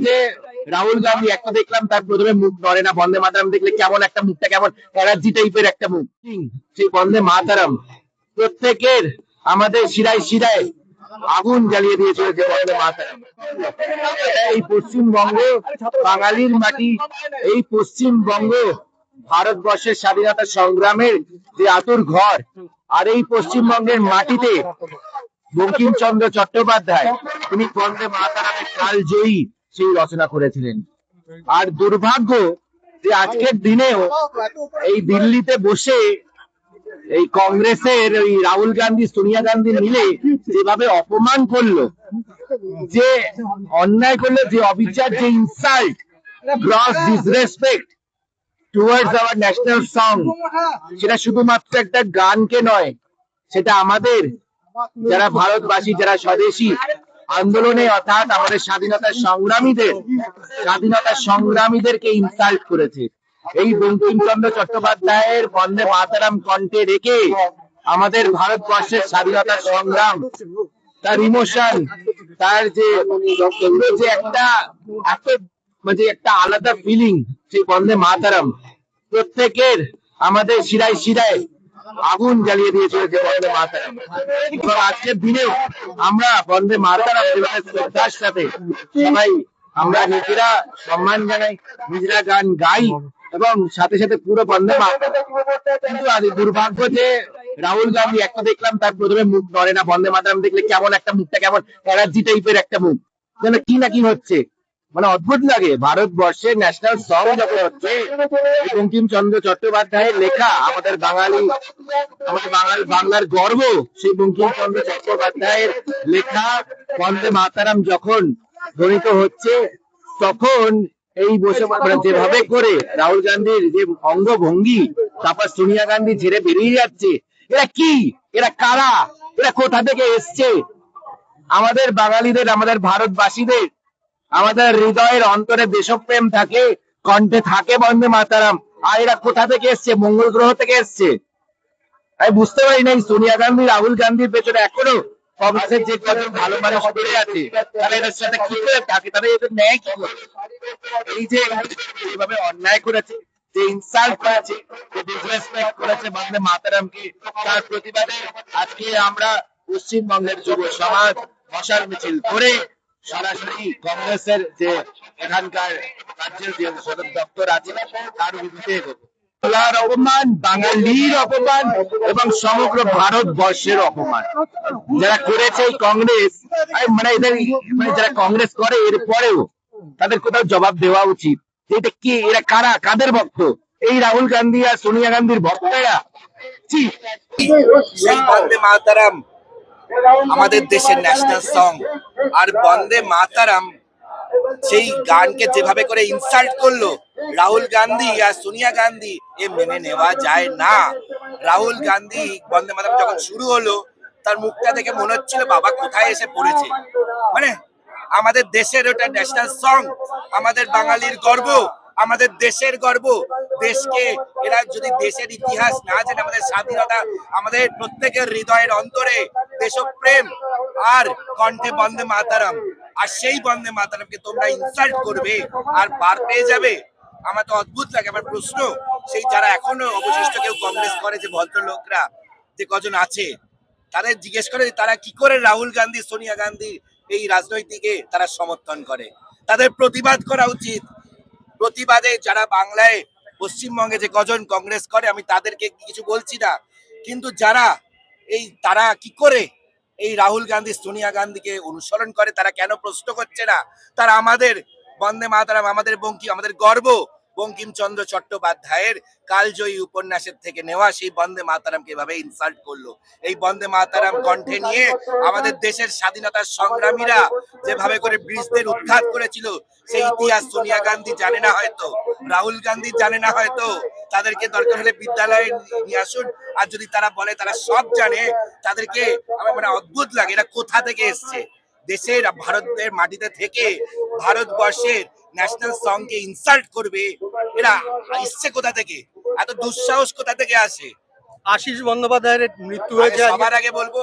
যে রাহুল গান্ধী একটা দেখলাম তার প্রথমে মুখ নড়ে না, বন্দে মাতারাম দেখলে কেমন একটা মুখটা কেমন এনার্জি টাইপের একটা মুখ। সেই বন্দে মাতারাম প্রত্যেকের আমাদের শিরায় শিরায় আগুন জ্বালিয়ে দিয়েছিল যে বন্দে মাতারাম। এই পশ্চিমবঙ্গ বাঙালির মাটি, এই পশ্চিমবঙ্গ ভারতবর্ষের স্বাধীনতা সংগ্রামের যে আতুর ঘর, আর এই পশ্চিমবঙ্গের মাটিতে বঙ্কিমচন্দ্র চট্টোপাধ্যায় তিনি বন্দে মাতারামের কালজয়ী সেই রচনা করেছিলেন। আর দুর্ভাগ্য যে আজকের দিনেও এই দিল্লিতে বসে এই কংগ্রেসের ওই রাহুল গান্ধী সোনিয়া গান্ধী মিলে যেভাবে অপমান করলো, যে অন্যায় করলো, যে অবিচার, যে insult, gross disrespect towards our national song, সেটা শুধুমাত্র একটা গানকে নয়, সেটা আমাদের যারা ভারতবাসী, যারা স্বদেশী আন্দোলনে অর্থাৎ আমাদের স্বাধীনতা সংগ্রামীদেরকে ইনসাল্ট করেছে। এই বঙ্কিমচন্দ্র চট্টোপাধ্যায়ের বন্দে মাতারাম কণ্ঠে রেখে আমাদের ভারতবর্ষের স্বাধীনতা সংগ্রাম, তার ইমোশন, তার যে একটা আলাদা ফিলিং, সেই বন্দে মাতারাম প্রত্যেকের আমাদের শিরায় শিরায় আগুন জ্বালিয়ে দিয়েছিল যে বন্দে মাতারাম। এবং আজকের দিনেও আমরা বন্দে মাতারাম শ্রদ্ধার সাথে সবাই আমরা নিজেরা সম্মান জানাই, নিজেরা গান গাই এবং সাথে সাথে পুরো বন্দে মাতারাম। কিন্তু আজ দুর্ভাগ্য যে রাহুল গান্ধী একটা দেখলাম তার প্রথমে মুখ নড়ে না, বন্দে মাতারাম দেখলে কেমন একটা মুখটা কেমন এনার্জি টাইপের একটা মুখ, যেন কি না কি হচ্ছে, মানে অদ্ভুত লাগে। ভারতবর্ষের ন্যাশনাল সং যখন হচ্ছে, বঙ্কিমচন্দ্র চট্টোপাধ্যায়ের লেখা, আমাদের বাংলার গর্ব, সেই বঙ্কিমচন্দ্র চট্টোপাধ্যায়ের লেখা বন্দে মাতারাম যখন ধ্বনিত হচ্ছে, তখন এই বসে যেভাবে করে রাহুল গান্ধীর যে অঙ্গভঙ্গি, তারপর সোনিয়া গান্ধী ছেড়ে বেরিয়ে যাচ্ছে, এরা কি, এরা কারা, এরা কোথা থেকে এসছে? আমাদের বাঙালিদের, আমাদের ভারতবাসীদের, আমাদের হৃদয়ের অন্তরে দেশপ্রেম থাকে, কণ্ঠে থাকে বন্দে মাতারাম, আর এরা কোথা থেকে এসছে? মঙ্গল গ্রহ থেকে এসছে। আমি বুঝতে পারি না সোনিয়া গান্ধী, রাহুল গান্ধীর পেছনে এখনো কংগ্রেসের যে কজন ভালো মানুষ পড়ে আছে, তারা এদের সাথে কি করে থাকে, তারা এদের ন্যায় কি করে? এই যে এইভাবে অন্যায় করেছে, যে ইনসাল্ট করেছে, যে ডিসরেসপেক্ট করেছে বন্দে মাতারামকে, তার প্রতিবাদে আজকে আমরা পশ্চিমবঙ্গের যুব সমাজ মশাল মিছিল করে সরাসরি কংগ্রেসের যে এখানকার রাজ্যের যে সদর দপ্তর আছে তার বিরুদ্ধে বাংলার অপমান, বাঙালির অপমান এবং সমগ্র ভারতবর্ষের অপমান যারা করেছে এই কংগ্রেস, মানে এদের যারা কংগ্রেস করে এর পরেও তাদের কোথাও জবাব দেওয়া উচিত। এটা কি, এরা কারা, কাদের ভক্ত? এই রাহুল গান্ধী আর সোনিয়া গান্ধীর ভক্তরা। সেই বন্দে মাতারাম আমাদের দেশের ন্যাশনাল সং, আর বন্দে মাতারাম সেই গানকে যেভাবে করে ইনসাল্ট করলো রাহুল গান্ধী আর সোনিয়া গান্ধী, এ মেনে নেওয়া যায় না। রাহুল গান্ধী বন্দে মাতারাম যখন শুরু হলো, তার মুখটা দেখে মনে হচ্ছিল বাবা কোথায় এসে পড়েছে। মানে আমাদের দেশের ওটা ন্যাশনাল সং, আমাদের বাঙালির গর্ব, আমাদের দেশের গর্ব। দেশকে এরা যদি দেশের ইতিহাস না জানে, আমাদের স্বাধীনতা, আমাদের প্রত্যেকের হৃদয়ের অন্তরে দেশপ্রেম আর কণ্ঠে বন্দে মাতারাম, আর সেই বন্দে মাতারামকে তোমরা ইনসাল্ট করবে আর পার পেয়ে যাবে। আমার তো অদ্ভুত লাগে। আমার প্রশ্ন, সেই যারা এখনো অবশিষ্ট কেউ কংগ্রেস করে, যে ভদ্রলোকরা যে কজন আছে, তাদের জিজ্ঞেস করে তারা কি করে রাহুল গান্ধী সোনিয়া গান্ধী এই রাজনৈতিকে তারা সমর্থন করে। তাদের প্রতিবাদ করা উচিত। প্রতিবাদে যারা বাংলায়, পশ্চিমবঙ্গে যে কজন কংগ্রেস করে, আমি তাদেরকে কিছু বলছি না, কিন্তু যারা তারা কি করে এই রাহুল গান্ধী সোনিয়া গান্ধীকে অনুসরণ করে, তারা কেন প্রশ্ন করছে না? তারা আমাদের বন্দে মাতারাম, আমাদের গর্ব বঙ্কিমচন্দ্র চট্টোপাধ্যায়ের কালজয়ী উপন্যাসের থেকে নেওয়া সেই বন্দে মাতারামকে এভাবে ইনসাল্ট করলো। এই বন্দে মাতারাম কণ্ঠে নিয়ে আমাদের দেশের স্বাধীনতার সংগ্রামীরা যেভাবে করে ব্রিটিশদের উৎখাত করেছিল, সেই ইতিহাস সোনিয়া গান্ধী জানে না হয়তো, রাহুল গান্ধী জানে না হয়তো। তাদেরকে দরকার হলে বিদ্যালয়ে নিয়ে আসুন, আর যদি তারা বলে তারা সব জানে, তাদেরকে আমার মানে অদ্ভুত লাগে। এরা কোথা থেকে এসছে? দেশের, ভারতের মাটিতে থেকে ভারতবর্ষের ন্যাশনাল সংকে ইনসাল্ট করবে, এরা এসছে কোথা থেকে? এত দুঃসাহস কোথা থেকে আসে? আশিস বন্দ্যোপাধ্যায়ের মৃত্যু হয়েছে। সবার আগে বলবো,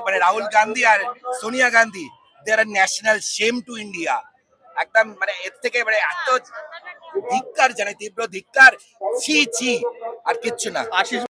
মানে রাহুল গান্ধী আর সোনিয়া গান্ধী, দে আর ন্যাশনাল শেম টু ইন্ডিয়া। একদম মানে এর থেকে মানে এত ধিক্কার জানে, তীব্র ধিক্কার, ছি ছি, আর কিচ্ছু না। আশিস